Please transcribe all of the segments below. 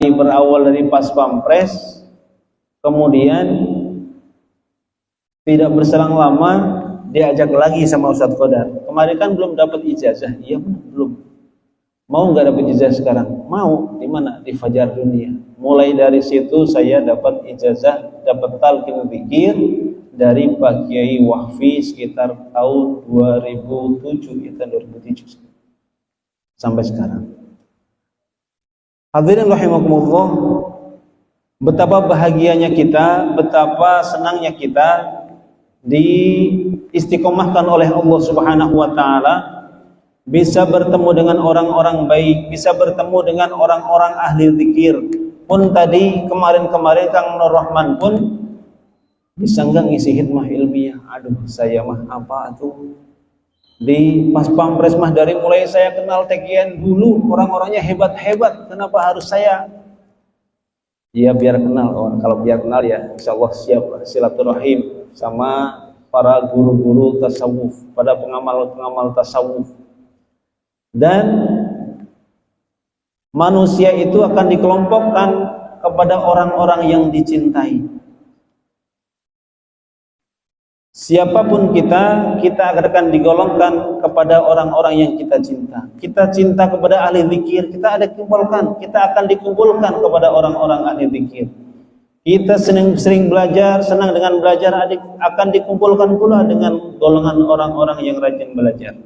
berawal dari pas pampres, kemudian tidak berselang lama diajak lagi sama Ustadz Qadar. Kemarin kan belum dapat ijazah. Iya belum. Mau nggak dapat ijazah sekarang? Mau. Di mana? Di Fajar Dunia. Mulai dari situ saya dapat ijazah, dapat talqin dzikir dari Pak Kiai Wahfi sekitar tahun 2007, ya tahun 2007 sampai sekarang. Hadirin rahimakumullah, betapa bahagianya kita, betapa senangnya kita diistiqomahkan oleh Allah Subhanahu wa taala, bisa bertemu dengan orang-orang baik, bisa bertemu dengan orang-orang ahli zikir. Pun tadi kemarin Kang Nur Rahman pun bisa enggak ngisi hikmah ilmiah. Aduh, saya mah apa tuh di pas pampres mah dari mulai saya kenal Tekian dulu orang-orangnya hebat-hebat, kenapa harus saya? Ya biar kenal, kalau biar kenal ya insyaallah siap silaturahim sama para guru-guru tasawuf, pada pengamal-pengamal tasawuf. Dan manusia itu akan dikelompokkan kepada orang-orang yang dicintai. Siapapun kita akan digolongkan kepada orang-orang yang kita cinta. Kita cinta kepada ahli zikir, kita akan dikumpulkan kepada orang-orang ahli zikir. Kita sering belajar, senang dengan belajar, akan dikumpulkan pula dengan golongan orang-orang yang rajin belajar.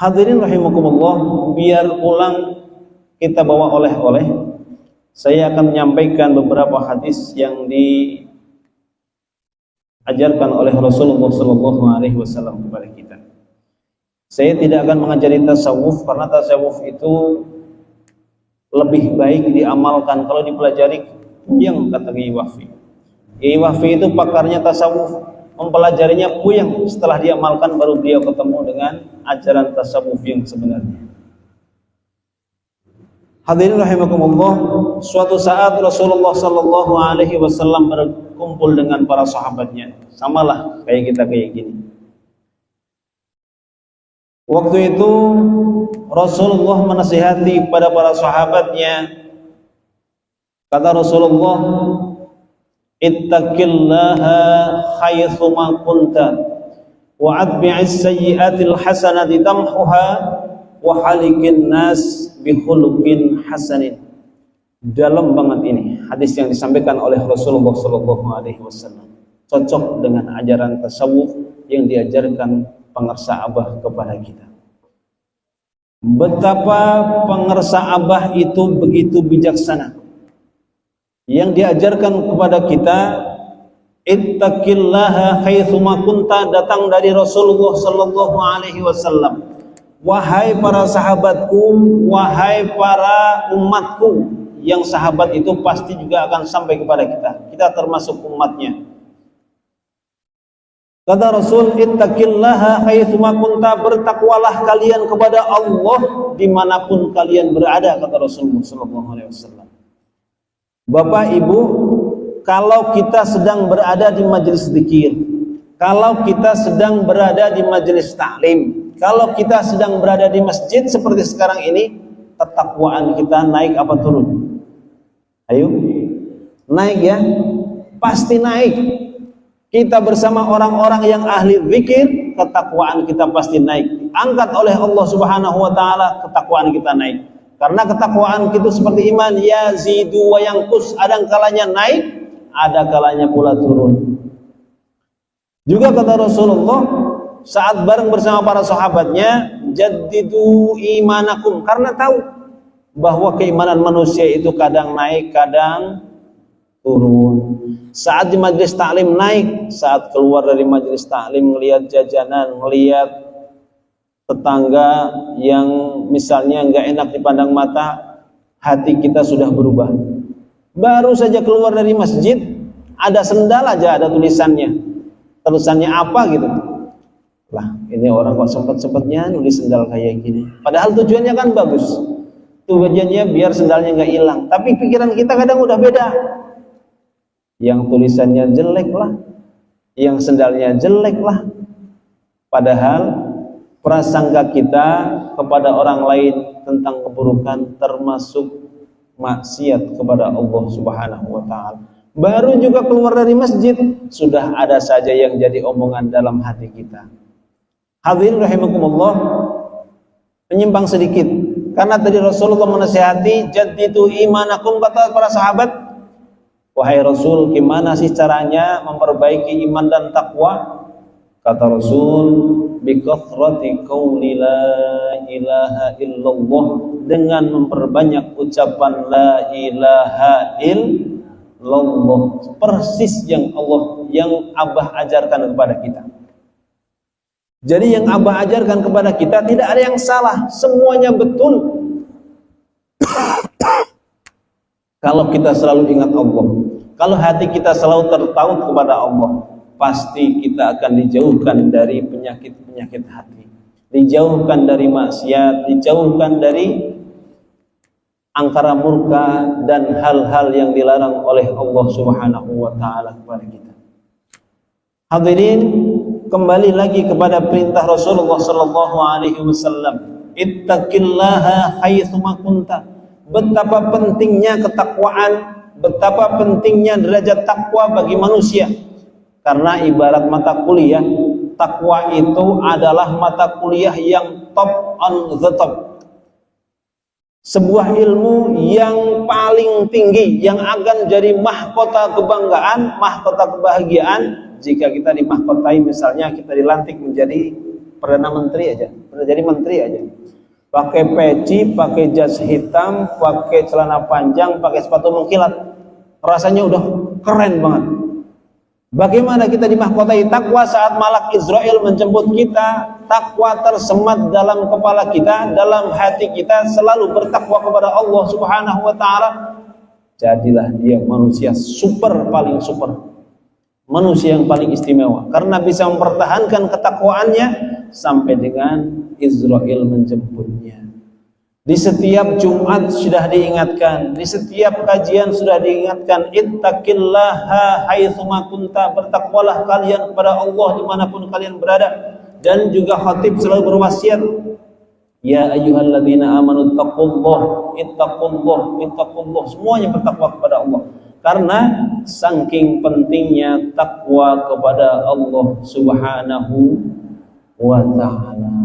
Hadirin rahimakumullah, biar pulang kita bawa oleh-oleh, saya akan menyampaikan beberapa hadis yang diajarkan oleh Rasulullah SAW kepada kita. Saya tidak akan mengajari tasawuf karena tasawuf itu lebih baik diamalkan. Kalau dipelajari puyeng, kata Kiai Wahfi. Kiai Wahfi itu pakarnya tasawuf, mempelajarinya puyeng, setelah diamalkan baru dia ketemu dengan ajaran tasawuf yang sebenarnya. Hadirin rahimakumullah, suatu saat Rasulullah SAW berkumpul dengan para sahabatnya, samalah kayak kita kayak gini. Waktu itu Rasulullah menasihati pada para sahabatnya. Kata Rasulullah, ittaqillaha haitsuma kunta wa atbi'is sayyi'atil hasanati tamhuha wa halikin nas bi khuluqin hasanin. Dalam banget ini hadis yang disampaikan oleh Rasulullah SAW, cocok dengan ajaran tasawuf yang diajarkan pengersa abah kepada kita. Betapa pengersa abah itu begitu bijaksana. Yang diajarkan kepada kita, ittaqillaha haitsuma kunta, datang dari Rasulullah SAW. Wahai para sahabatku, wahai para umatku, yang sahabat itu pasti juga akan sampai kepada kita. Kita termasuk umatnya. Kata Rasul, ittaqillaha haitsuma kunta, bertakwalah kalian kepada Allah dimanapun kalian berada, kata Rasulullah SAW. Bapak Ibu, kalau kita sedang berada di majelis zikir, kalau kita sedang berada di majelis taklim, kalau kita sedang berada di masjid seperti sekarang ini, ketakwaan kita naik apa turun? Ayo, naik ya, pasti naik. Kita bersama orang-orang yang ahli zikir, ketakwaan kita pasti naik. Angkat oleh Allah Subhanahu wa taala, ketakwaan kita naik. Karena ketakwaan itu seperti iman, yazidu wa yanqus, ada kalanya naik, ada kalanya pula turun. Juga kata Rasulullah saat bareng bersama para sahabatnya, jaddidu imanakum, karena tahu bahwa keimanan manusia itu kadang naik, kadang turun. Saat di majelis taklim naik, saat keluar dari majelis taklim melihat jajanan, melihat tetangga yang misalnya enggak enak dipandang mata, hati kita sudah berubah. Baru saja keluar dari masjid, ada sendal aja ada tulisannya. Tulisannya apa gitu? Lah, ini orang kok sempet-sempetnya nulis sendal kayak gini. Padahal tujuannya kan bagus. Tujuannya biar sendalnya enggak hilang. Tapi pikiran kita kadang udah beda. Yang tulisannya jelek lah, yang sendalnya jelek lah. Padahal prasangka kita kepada orang lain tentang keburukan termasuk maksiat kepada Allah Subhanahu wa taala. Baru juga keluar dari masjid sudah ada saja yang jadi omongan dalam hati kita. Hadirin rahimakumullah, menyimpang sedikit karena tadi Rasulullah menasihati jaddidu imanakum, kata para sahabat, wahai Rasul, gimana sih caranya memperbaiki iman dan takwa? Kata Rasul, bikathrati qauli la ilaha illallah, dengan memperbanyak ucapan la ilaha illallah, persis yang Abah ajarkan kepada kita. Jadi yang Abah ajarkan kepada kita tidak ada yang salah, semuanya betul. Kalau kita selalu ingat Allah, kalau hati kita selalu tertaut kepada Allah, pasti kita akan dijauhkan dari penyakit-penyakit hati, dijauhkan dari maksiat, dijauhkan dari angkara murka dan hal-hal yang dilarang oleh Allah Subhanahu wa taala kepada kita. Hadirin, kembali lagi kepada perintah Rasulullah sallallahu alaihi wasallam, ittaqillaha haitsu ma kunta. Betapa pentingnya ketakwaan, betapa pentingnya derajat takwa bagi manusia. Karena ibarat mata kuliah, takwa itu adalah mata kuliah yang top on the top. Sebuah ilmu yang paling tinggi, yang akan jadi mahkota kebanggaan, mahkota kebahagiaan jika kita dimahkotai. Misalnya kita dilantik menjadi Perdana Menteri aja, jadi menteri aja, pakai peci, pakai jas hitam, pakai celana panjang, pakai sepatu mengkilat, rasanya udah keren banget. Bagaimana kita dimahkotai takwa saat malak Israel menjemput kita? Takwa tersemat dalam kepala kita, dalam hati kita, selalu bertakwa kepada Allah Subhanahu wa taala. Jadilah dia manusia super, paling super, manusia yang paling istimewa, karena bisa mempertahankan ketakwaannya sampai dengan Israel menjemputnya. Di setiap Jumat sudah diingatkan, di setiap kajian sudah diingatkan, ittaqillaha haitsu ma kunta, bertakwalah kalian kepada Allah dimanapun kalian berada. Dan juga khatib selalu berwasiat, ya ayyuhalladzina amanu ittaqullah, ittaqullah, semuanya bertakwa kepada Allah. Karena saking pentingnya takwa kepada Allah Subhanahu wa ta'ala.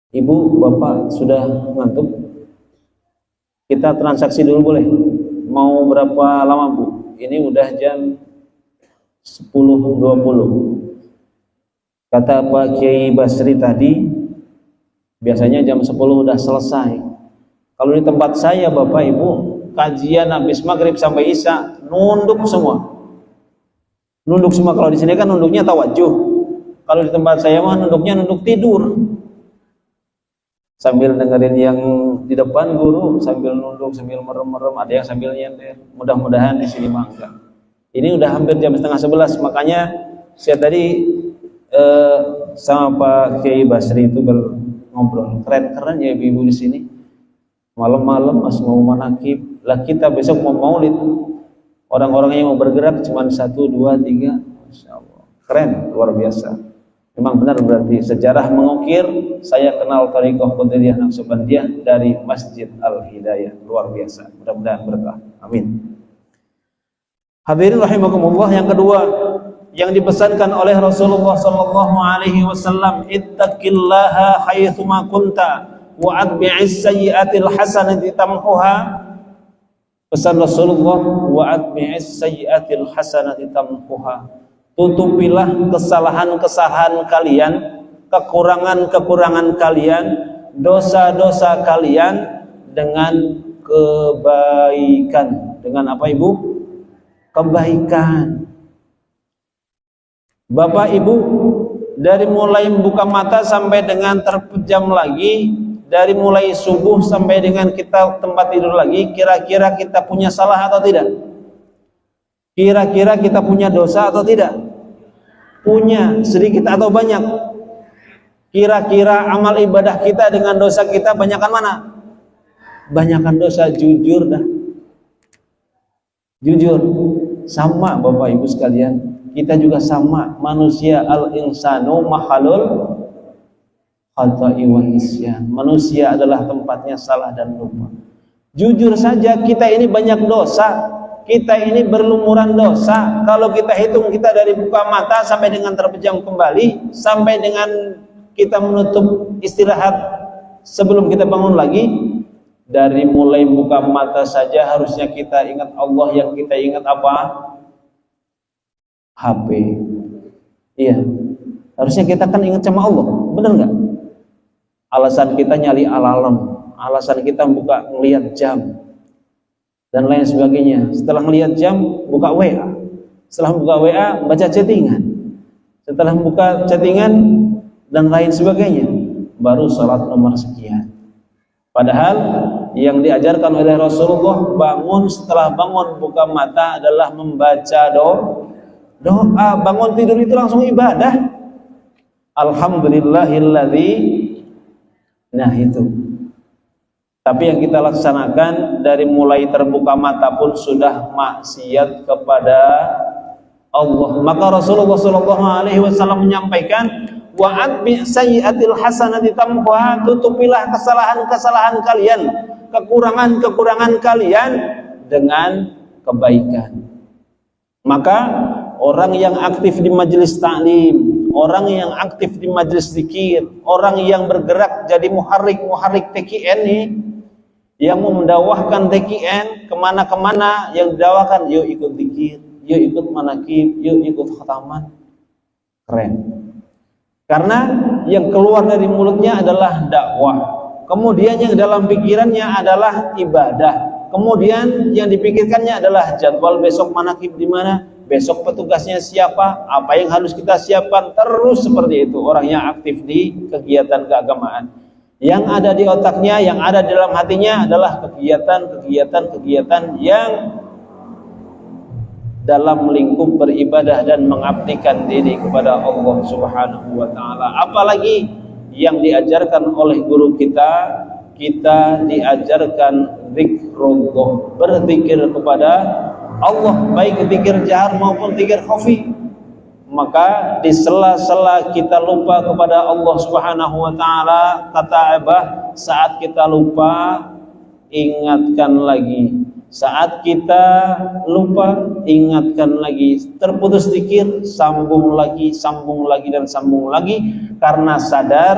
Ibu, bapak sudah ngantuk? Kita transaksi dulu boleh? Mau berapa lama Bu? Ini udah jam 10.20. Kata Pak Kiai Basri tadi, biasanya jam 10 udah selesai. Kalau di tempat saya Bapak Ibu, kajian habis maghrib sampai isya, nunduk semua. Nunduk semua. Kalau di sini kan nunduknya tawajuh. Kalau di tempat saya mah nunduknya nunduk tidur. Sambil dengerin yang di depan guru, sambil nunduk, sambil merem-merem, ada yang sambil nyender. Mudah-mudahan di sini mah enggak. Ini udah hampir jam 10:30, makanya saya tadi sama Pak Kiai Basri itu ngobrol. Keren-keren ya ibu-ibu di sini. Malam-malam masih mau manakib. Lah kita besok mau maulid. Orang-orang yang mau bergerak cuma 1, 2, 3. Masya Allah. Keren, luar biasa. Memang benar, berarti sejarah mengukir. Saya kenal Thariqah Qadiriyah Naqsabandiyah dari Masjid Al-Hidayah. Luar biasa. Mudah-mudahan berkah. Amin. Hadirin rahimakumullah, yang kedua yang dipesankan oleh Rasulullah sallallahu alaihi wasallam, ittaqillaha haitsu ma kunta wa atbi'is sayyi'atil hasanati tamhuha. Pesan Rasulullah, wa atbi'is sayyi'atil hasanati tamhuha. Tutupilah kesalahan-kesalahan kalian, kekurangan-kekurangan kalian, dosa-dosa kalian dengan kebaikan. Dengan apa Ibu? Kebaikan. Bapak Ibu, dari mulai buka mata sampai dengan terpejam lagi, dari mulai subuh sampai dengan kita tempat tidur lagi, kira-kira kita punya salah atau tidak? Kira-kira kita punya dosa atau tidak? Punya, sedikit atau banyak? Kira-kira amal ibadah kita dengan dosa kita banyakan mana? Banyakan dosa, jujur dah. Jujur, sama Bapak Ibu sekalian. Kita juga sama, manusia, al-insanu makhlul khata'i wa nisyan. Manusia adalah tempatnya salah dan lupa. Jujur saja kita ini banyak dosa, kita ini berlumuran dosa. Kalau kita hitung, kita dari buka mata sampai dengan terpejam kembali, sampai dengan kita menutup istirahat sebelum kita bangun lagi, dari mulai buka mata saja harusnya kita ingat Allah. Yang kita ingat apa? HP. Iya, harusnya kita kan ingat sama Allah, benar nggak? Alasan kita nyali alarm, alasan kita buka ngelihat jam dan lain sebagainya. Setelah ngelihat jam, buka WA. Setelah buka WA, baca chattingan. Setelah buka chattingan dan lain sebagainya, baru sholat nomor sekian. Padahal yang diajarkan oleh Rasulullah, bangun, setelah bangun buka mata adalah membaca doa. Bangun tidur itu langsung ibadah. Alhamdulillahilladzi. Nah itu. Tapi yang kita laksanakan dari mulai terbuka mata pun sudah maksiat kepada Allah. Maka Rasulullah SAW menyampaikan, wa'atbi sayyi'atil hasanati tamhuha, tutupilah kesalahan-kesalahan kalian, kekurangan-kekurangan kalian dengan kebaikan. Maka orang yang aktif di majelis ta'lim, orang yang aktif di majelis zikir, orang yang bergerak jadi muharrik TKN ini, yang mendawahkan TKN kemana-kemana, yang didawahkan, yuk ikut zikir, yuk ikut manakib, yuk ikut khataman. Keren. Karena yang keluar dari mulutnya adalah dakwah, kemudian yang dalam pikirannya adalah ibadah, kemudian yang dipikirkannya adalah jadwal besok manakib di mana, besok petugasnya siapa, apa yang harus kita siapkan. Terus seperti itu orang yang aktif di kegiatan keagamaan. Yang ada di otaknya, yang ada di dalam hatinya adalah kegiatan-kegiatan yang dalam lingkup beribadah dan mengabdikan diri kepada Allah Subhanahu wa taala. Apalagi yang diajarkan oleh guru kita diajarkan zikrullah, berzikir kepada Allah, baik zikir jahar maupun zikir khafi. Maka di sela-sela kita lupa kepada Allah Subhanahu wa taala, kata Abah, saat kita lupa ingatkan lagi. Saat kita lupa ingatkan lagi. Terputus zikir, sambung lagi dan sambung lagi, karena sadar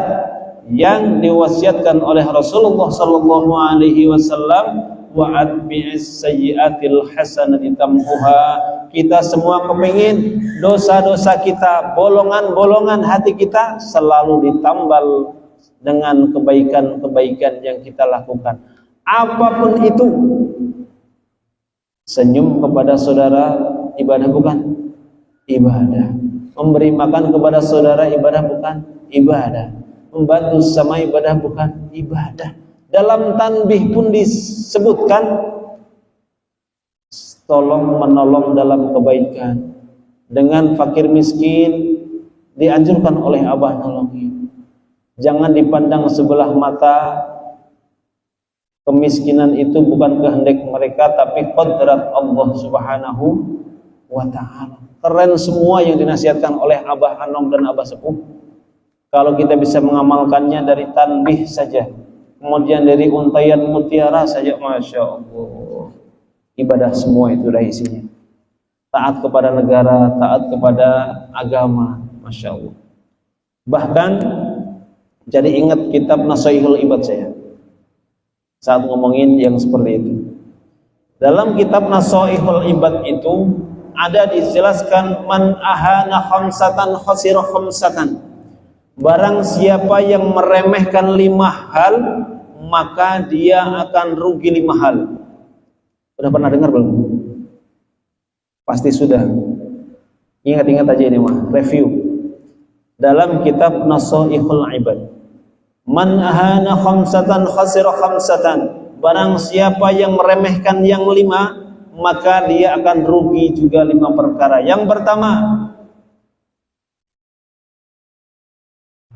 yang diwasiatkan oleh Rasulullah sallallahu alaihi wasallam, wa'atbi'is sayyi'atil hasanati tamhuha. Kita semua kepingin dosa-dosa kita, bolongan-bolongan hati kita selalu ditambal dengan kebaikan-kebaikan yang kita lakukan. Apapun itu. Senyum kepada saudara ibadah bukan? Ibadah. Memberi makan kepada saudara ibadah bukan? Ibadah. Membantu sama ibadah bukan? Ibadah. Dalam tanbih pun disebutkan tolong menolong dalam kebaikan. Dengan fakir miskin dianjurkan oleh Abah nolongin. Jangan dipandang sebelah mata. Kemiskinan itu bukan kehendak mereka, tapi qadrat Allah Subhanahu wa ta'ala. Keren semua yang dinasihatkan oleh Abah Anom dan Abah Sepuh. Kalau kita bisa mengamalkannya dari tanbih saja, kemudian dari untayan mutiara saja, Masya Allah, ibadah semua itu dah isinya. Taat kepada negara, taat kepada agama, Masya Allah. Bahkan jadi ingat kitab Nasaihul Ibad saya saat ngomongin yang seperti itu. Dalam kitab Nasaihul Ibad itu ada dijelaskan, man ahana khamsatan khasira khamsatan. Barang siapa yang meremehkan 5 hal, maka dia akan rugi 5 hal. Sudah pernah dengar belum? Pasti sudah. Ingat-ingat aja ini mah, review. Dalam kitab Nasaihul Ibad, man ahana khamsatan khasira khamsatan. Barang siapa yang meremehkan yang 5, maka dia akan rugi juga 5 perkara. Yang pertama,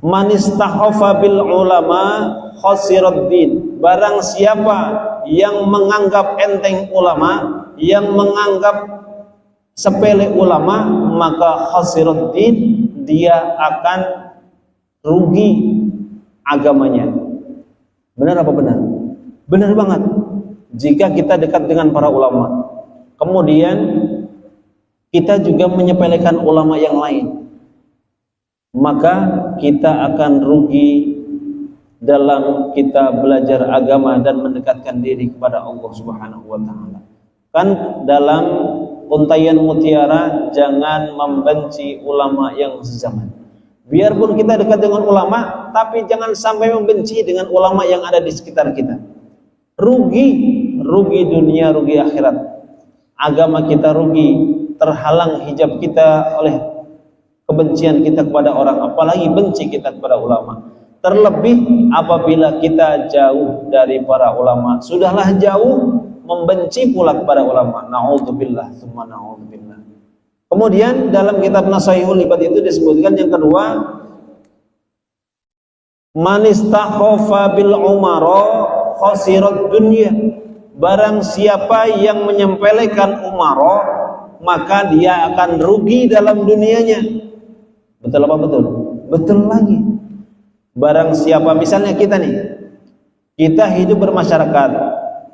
man istahaffa bil ulama khasirad din. Barang siapa yang menganggap enteng ulama, yang menganggap sepele ulama, maka khasirad din, dia akan rugi agamanya. Benar apa benar? Benar banget. jika kita dekat dengan para ulama. Kemudian kita juga menyepelekan ulama yang lain, maka kita akan rugi dalam kita belajar agama dan mendekatkan diri kepada Allah Subhanahu wa taala. Kan dalam Untaian Mutiara, jangan membenci ulama yang sezaman. Biarpun kita dekat dengan ulama, tapi jangan sampai membenci dengan ulama yang ada di sekitar kita. Rugi dunia, rugi akhirat. Agama kita rugi, terhalang hijab kita oleh kebencian kita kepada orang, apalagi benci kita kepada ulama. Terlebih apabila kita jauh dari para ulama, sudahlah jauh, membenci pula kepada ulama. Na'udzubillah, tsumma na'udzubillah. Kemudian dalam kitab Nasaihul Ibad itu disebutkan yang kedua, man istakhafa bil umara khasirat dunya. Barang siapa yang menyempelekan umara, maka dia akan rugi dalam dunianya. Betul apa betul? Betul lagi. Barang siapa, misalnya kita nih, kita hidup bermasyarakat,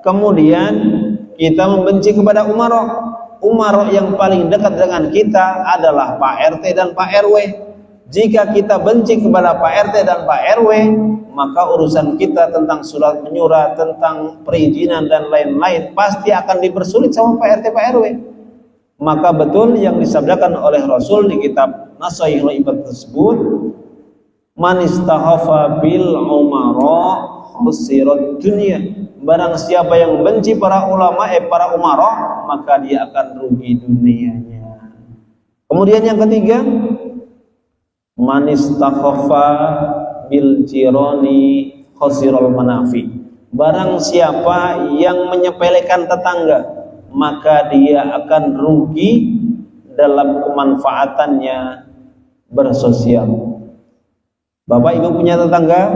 kemudian kita membenci kepada umara yang paling dekat dengan kita adalah Pak RT dan Pak RW. Jika kita benci kepada Pak RT dan Pak RW, maka urusan kita tentang surat menyurat, tentang perizinan dan lain-lain pasti akan dipersulit sama Pak RT Pak RW. Maka betul yang disabdakan oleh Rasul di kitab Nasaihul Ibad tersebut, man istahafa bil umara khasirat dunya. Barang siapa yang benci para ulama, para umara, maka dia akan rugi dunianya. Kemudian yang ketiga, man istakhafa bil jirani khasiral manafi. Barang siapa yang menyepelekan tetangga, maka dia akan rugi dalam kemanfaatannya bersosial. Bapak Ibu punya tetangga?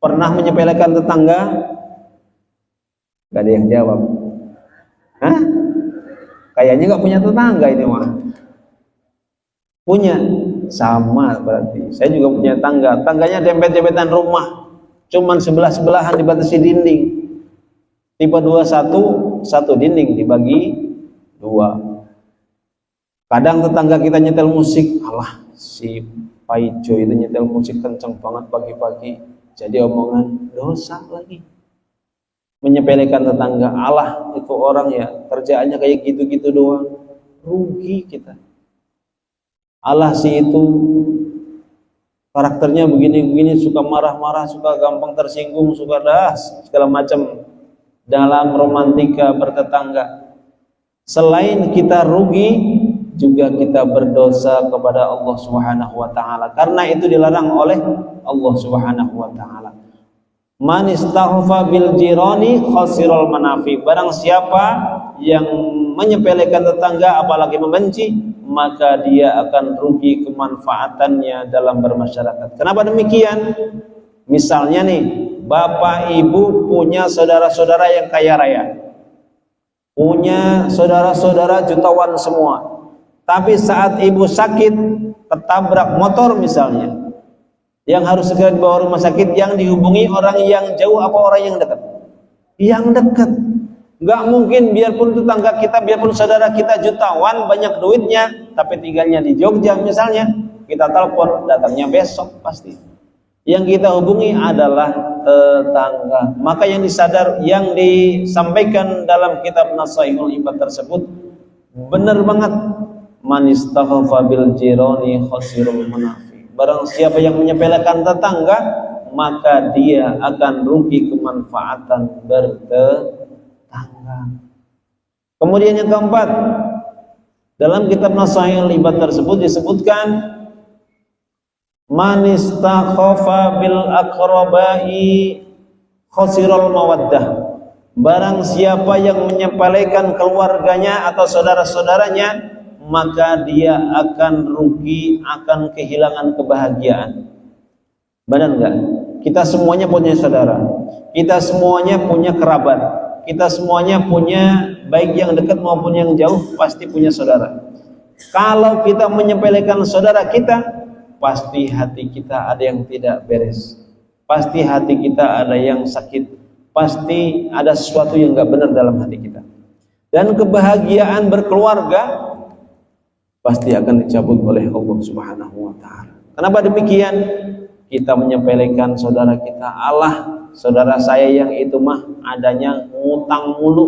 Pernah menyepelekan tetangga? Gak ada yang jawab. Hah? Kayaknya gak punya tetangga ini mah. Punya? Sama berarti. Saya juga punya tangga. Tangganya dempet-dempetan rumah. Cuman sebelah-sebelahan dibatasi dinding. Tipe 21, satu dinding dibagi 2. Kadang tetangga kita nyetel musik. Alah, si Paijo itu nyetel musik kenceng banget pagi-pagi. Jadi omongan dosa lagi. Menyepelekan tetangga, Allah itu orang ya kerjaannya kayak gitu-gitu doang, rugi kita. Allah sih itu karakternya begini-begini, suka marah-marah, suka gampang tersinggung, suka segala macam dalam romantika bertetangga. Selain kita rugi, juga kita berdosa kepada Allah Subhanahu wa taala, karena itu dilarang oleh Allah Subhanahu wa taala. Man istaghfa bil jirani khasiral manafi. Barang siapa yang menyepelekan tetangga apalagi membenci, maka dia akan rugi kemanfaatannya dalam bermasyarakat. Kenapa demikian? Misalnya nih, Bapak Ibu punya saudara-saudara yang kaya raya, punya saudara-saudara jutawan semua, tapi saat ibu sakit ketabrak motor misalnya, yang harus segera dibawa rumah sakit, yang dihubungi orang yang jauh apa orang yang dekat? Yang dekat. Nggak mungkin, biarpun tetangga kita, biarpun saudara kita jutawan, banyak duitnya, tapi tinggalnya di Jogja misalnya, kita telepon, datangnya besok pasti. Yang kita hubungi adalah tetangga. Maka yang disampaikan dalam kitab Nasaihul Ibad tersebut benar banget. Man istaghfa bil jirani khasirul manafi. Barang siapa yang menyepelekan tetangga, maka dia akan rugi kemanfaatan bertetangga. Kemudian yang keempat, dalam kitab Nasaihul Ibad tersebut disebutkan, man istakhafa bil aqrabai khasiral mawaddah. Barang siapa yang menyepelekan keluarganya atau saudara-saudaranya, maka dia akan rugi, akan kehilangan kebahagiaan. Benar enggak? Kita semuanya punya saudara, kita semuanya punya kerabat, kita semuanya punya, baik yang dekat maupun yang jauh, pasti punya saudara. Kalau kita menyepelekan saudara kita, pasti hati kita ada yang tidak beres, pasti hati kita ada yang sakit, pasti ada sesuatu yang nggak benar dalam hati kita. Dan kebahagiaan berkeluarga pasti akan dicabut oleh Allah Subhanahu wa taala. Kenapa demikian? Kita menyepelekan saudara kita. Allah, saudara saya yang itu mah adanya ngutang mulu.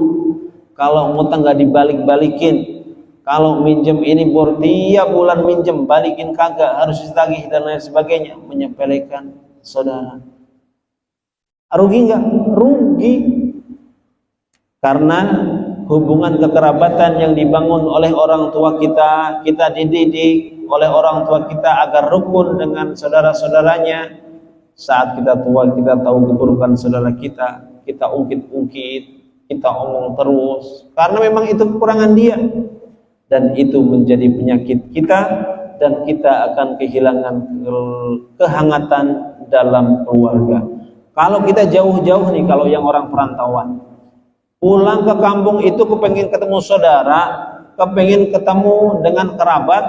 Kalau ngutang nggak dibalik-balikin. Kalau minjem ini bor tiap bulan minjem, balikin kagak, harus ditagih dan lain sebagainya. Menyepelekan saudara. Rugi nggak? Rugi. Karena hubungan kekerabatan yang dibangun oleh orang tua kita, kita dididik oleh orang tua kita agar rukun dengan saudara-saudaranya. Saat kita tua, kita tahu keburukan saudara kita, kita ungkit-ungkit, kita omong terus, karena memang itu kekurangan dia, dan itu menjadi penyakit kita, dan kita akan kehilangan kehangatan dalam keluarga. Kalau kita jauh-jauh nih, kalau yang orang perantauan, pulang ke kampung itu kepengen ketemu saudara, kepengen ketemu dengan kerabat,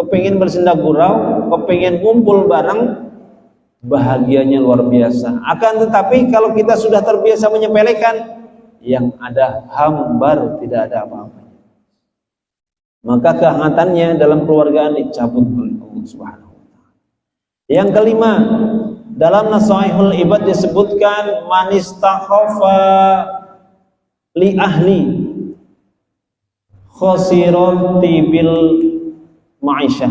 kepengen bersenda gurau, kepengen ngumpul bareng, bahagianya luar biasa. Akan tetapi kalau kita sudah terbiasa menyepelekan, yang ada hambar, tidak ada apa-apa, maka kehangatannya dalam keluargaan dicabut oleh Allah Subhanahu wa taala. Yang kelima, dalam Nasaihul Ibad disebutkan man istakhafa li ahli khosirati bil ma'isyah.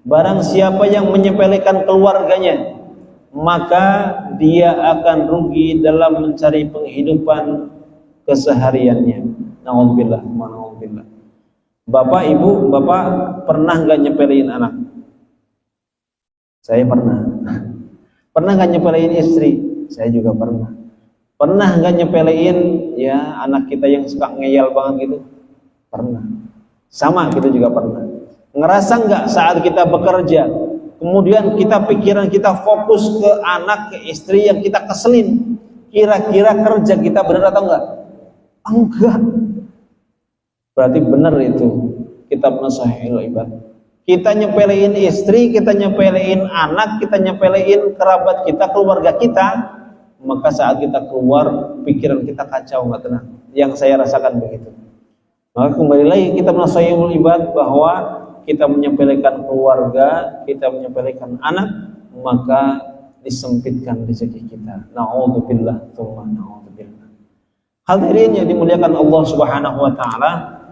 Barang siapa yang menyepelekan keluarganya, maka dia akan rugi dalam mencari penghidupan kesehariannya. Na'udzubillah, na'udzubillah. Bapak, ibu, bapak pernah nggak nyepelein anak? Saya pernah. Pernah nggak nyepelein istri? Saya juga pernah. Pernah nggak nyepelein ya anak kita yang suka ngeyel banget gitu? Pernah. Sama, kita juga pernah. Ngerasa nggak saat kita bekerja, kemudian pikiran kita fokus ke anak, ke istri yang kita keselin, kira-kira kerja kita benar atau enggak? Enggak. Berarti benar itu kitab Nasaihul Ibad. Kita nyepelein istri, kita nyepelein anak, kita nyepelein kerabat kita, keluarga kita, maka saat kita keluar pikiran kita kacau, nggak tenang. Yang saya rasakan begitu. Maka kembali lagi kitab Nasaihul Ibad bahwa kita menyepelekan keluarga, kita menyepelekan anak, maka disempitkan rezeki kita. Na'udzubillah, tsumma na'udzubillah. Hadirin yang dimuliakan Allah Subhanahu wa taala,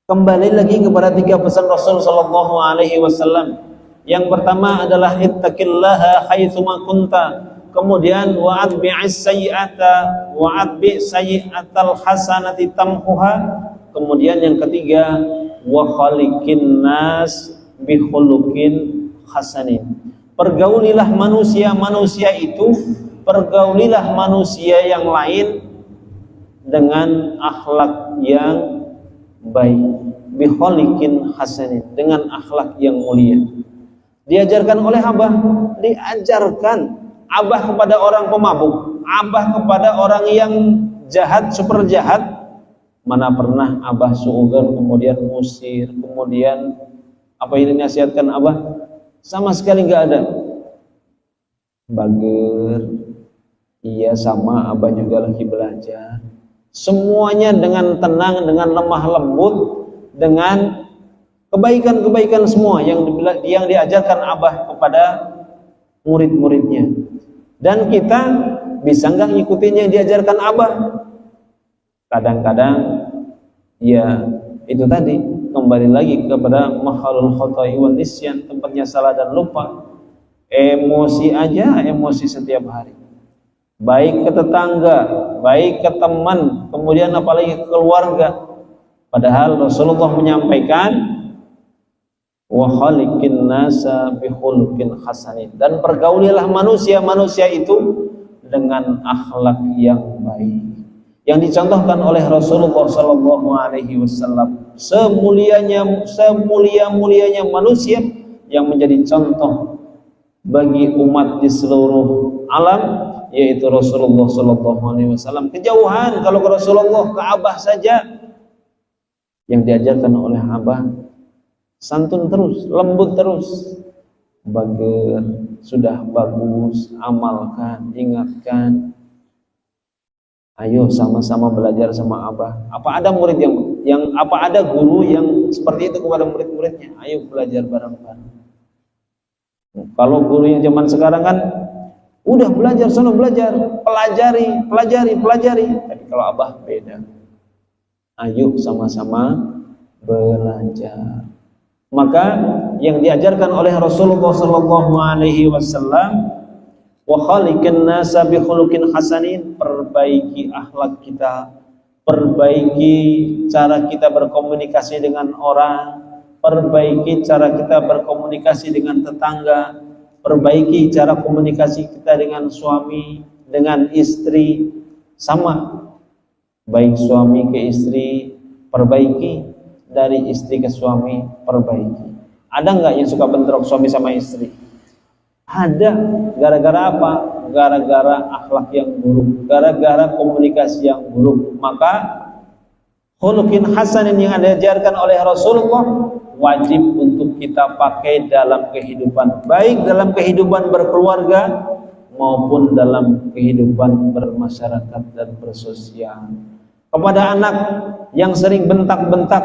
kembali lagi kepada 3 pesan Rasul sallallahu alaihi wasallam. Yang pertama adalah ittaqillaha haitsuma kunta. Kemudian wa'atbi'is sayyi'ata wa'atbi' sayyi'atal hasanati tamhuha. Kemudian yang ketiga wa khaliqin nas bi khuluqin hasanin. Pergaulilah manusia itu, pergaulilah manusia yang lain dengan akhlak yang baik, bi khaliqin hasanin, dengan akhlak yang mulia. Diajarkan oleh Abah, diajarkan Abah kepada orang pemabuk, Abah kepada orang yang jahat, super jahat. Mana pernah Abah suudzon, kemudian musir, kemudian apa yang dinasihatkan Abah? Sama sekali nggak ada. Bager, iya sama, Abah juga lagi belajar. Semuanya dengan tenang, dengan lemah lembut, dengan kebaikan-kebaikan semua yang diajarkan Abah kepada murid-muridnya. Dan kita bisa nggak ngikutin yang diajarkan Abah? Kadang-kadang ya itu tadi, kembali lagi kepada mahalul khotai wan nisyan, tempatnya salah dan lupa. Emosi aja, emosi setiap hari, baik ke tetangga, baik ke teman, kemudian apalagi ke keluarga. Padahal Rasulullah menyampaikan wa khaliqin nasa bi khuluqin hasanin, dan pergaulilah manusia itu dengan akhlak yang baik, yang dicontohkan oleh Rasulullah sallallahu alaihi wasallam. Semulia-mulianya manusia yang menjadi contoh bagi umat di seluruh alam, yaitu Rasulullah sallallahu alaihi wasallam. Kejauhan kalau ke Rasulullah, ke Abah saja yang diajarkan oleh Abah, santun terus, lembut terus. Bager, sudah bagus, amalkan, ingatkan. Ayo sama-sama belajar sama Abah. Apa ada murid yang apa ada guru yang seperti itu kepada murid-muridnya? Ayo belajar bareng-bareng. Kalau guru yang zaman sekarang kan udah belajar, sono belajar, pelajari. Tapi kalau Abah beda. Ayo sama-sama belajar. Maka yang diajarkan oleh Rasulullah sallallahu alaihi wasallam, wa khaliqin nasa bi khuluqin hasanin, perbaiki akhlak kita, perbaiki cara kita berkomunikasi dengan orang, perbaiki cara kita berkomunikasi dengan tetangga, perbaiki cara komunikasi kita dengan suami, dengan istri, sama. Baik suami ke istri, perbaiki. Dari istri ke suami, perbaiki. Ada nggak yang suka bentrok suami sama istri? Ada. Gara-gara apa? Gara-gara akhlak yang buruk, gara-gara komunikasi yang buruk. Maka khuluqin hasanin yang diajarkan oleh Rasulullah wajib untuk kita pakai dalam kehidupan, baik dalam kehidupan berkeluarga maupun dalam kehidupan bermasyarakat dan bersosial. Kepada anak yang sering bentak-bentak,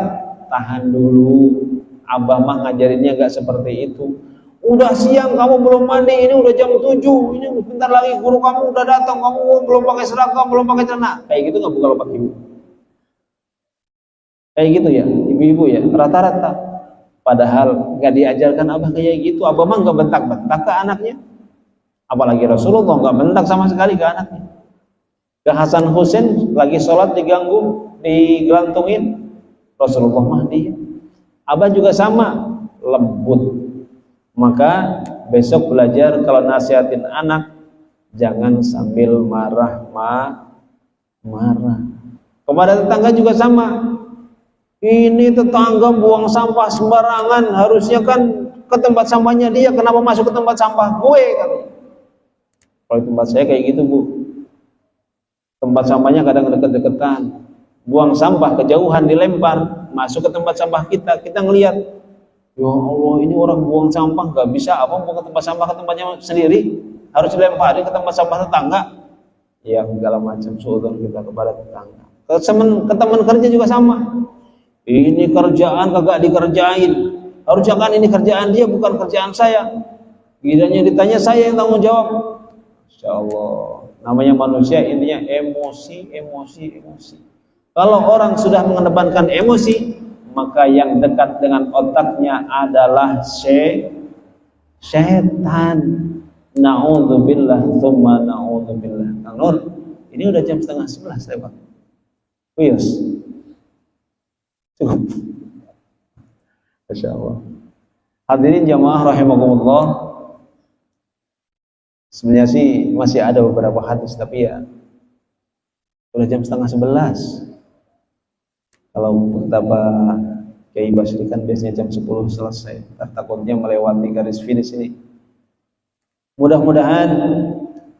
tahan dulu, Abah mah ngajarinnya gak seperti itu. Udah siang kamu belum mandi, ini udah jam 7, ini bentar lagi guru kamu udah datang, kamu belum pakai seragam, belum pakai celana. Kayak gitu nggak bu kalau pakai ibu? Kayak gitu ya, ibu-ibu ya, rata-rata. Padahal nggak diajarkan Abah kayak gitu. Abah mah nggak bentak-bentak ke anaknya. Apalagi Rasulullah nggak bentak sama sekali ke anaknya. Ke Hasan Husain lagi sholat diganggu, digelantungin, Rasulullah mah dia. Abah juga sama, lembut. Maka besok belajar kalau nasihatin anak jangan sambil marah. Kepada tetangga juga sama. Ini tetangga buang sampah sembarangan, harusnya kan ke tempat sampahnya dia, kenapa masuk ke tempat sampah gue katanya. Kalau tempat saya kayak gitu bu, tempat sampahnya kadang deket-deketan, buang sampah kejauhan dilempar, masuk ke tempat sampah kita ngelihat, ya Allah ini orang buang sampah nggak bisa apa buang ke tempat sampah ke tempatnya sendiri, harus dilemparin ke tempat sampah tetangga. Ya segala macam suudzon kita kepada tetangga. Ke teman kerja juga sama. Ini kerjaan kagak dikerjain, harusnya kan ini kerjaan dia bukan kerjaan saya. Gilanya ditanya saya yang tanggung jawab. Insya Allah, namanya manusia intinya emosi. Kalau orang sudah mengedepankan emosi, maka yang dekat dengan otaknya adalah setan. Na'udzubillah tsumma na'udzubillah. Kang Nur, ini udah jam 10:30 ya Pak. Uyus. Cukup. Masya Allah. Hadirin jamaah rahimakumullah. Sebenarnya sih masih ada beberapa hadis, tapi ya udah jam 10:30. Kalau betapa Kiai Basri kan biasanya jam 10 selesai. Takutnya melewati garis finish ini. Mudah-mudahan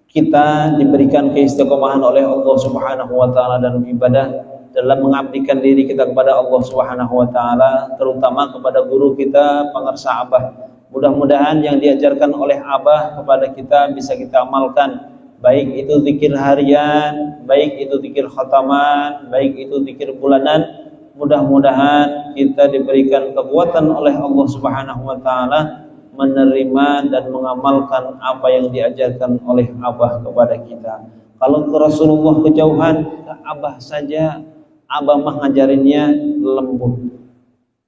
kita diberikan keistiqomahan oleh Allah Subhanahu wa taala dalam ibadah, dalam mengabdikan diri kita kepada Allah Subhanahu wa taala, terutama kepada guru kita, pengarsa Abah. Mudah-mudahan yang diajarkan oleh Abah kepada kita bisa kita amalkan, baik itu zikir harian, baik itu zikir khataman, baik itu zikir bulanan. Mudah-mudahan kita diberikan kekuatan oleh Allah Subhanahu wa taala menerima dan mengamalkan apa yang diajarkan oleh Abah kepada kita. Kalau ke Rasulullah kejauhan, ke Abah saja, Abah mah ngajarinnya lembut.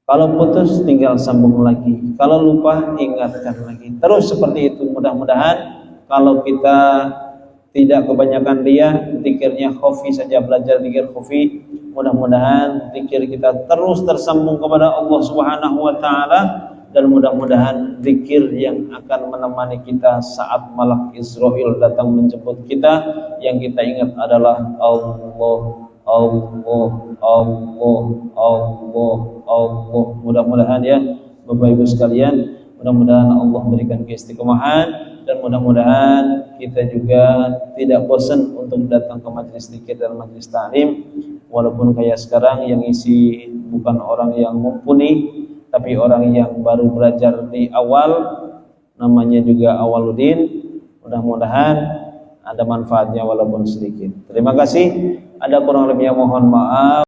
Kalau putus tinggal sambung lagi, kalau lupa ingatkan lagi. Terus seperti itu. Mudah-mudahan kalau kita tidak kebanyakan dia, zikirnya khafi saja, belajar zikir khafi. Mudah-mudahan zikir kita terus tersambung kepada Allah Subhanahu wa taala, dan mudah-mudahan zikir yang akan menemani kita saat malak Israel datang menjemput kita, yang kita ingat adalah Allah. Mudah-mudahan ya Bapak Ibu sekalian, mudah-mudahan Allah berikan keistiqomahan, dan mudah-mudahan kita juga tidak bosan untuk datang ke majelis zikir dan majelis ta'lim, walaupun kayak sekarang yang isi bukan orang yang mumpuni, tapi orang yang baru belajar di awal, namanya juga Awaluddin. Mudah-mudahan ada manfaatnya walaupun sedikit. Terima kasih. Ada kurang lebihnya mohon maaf.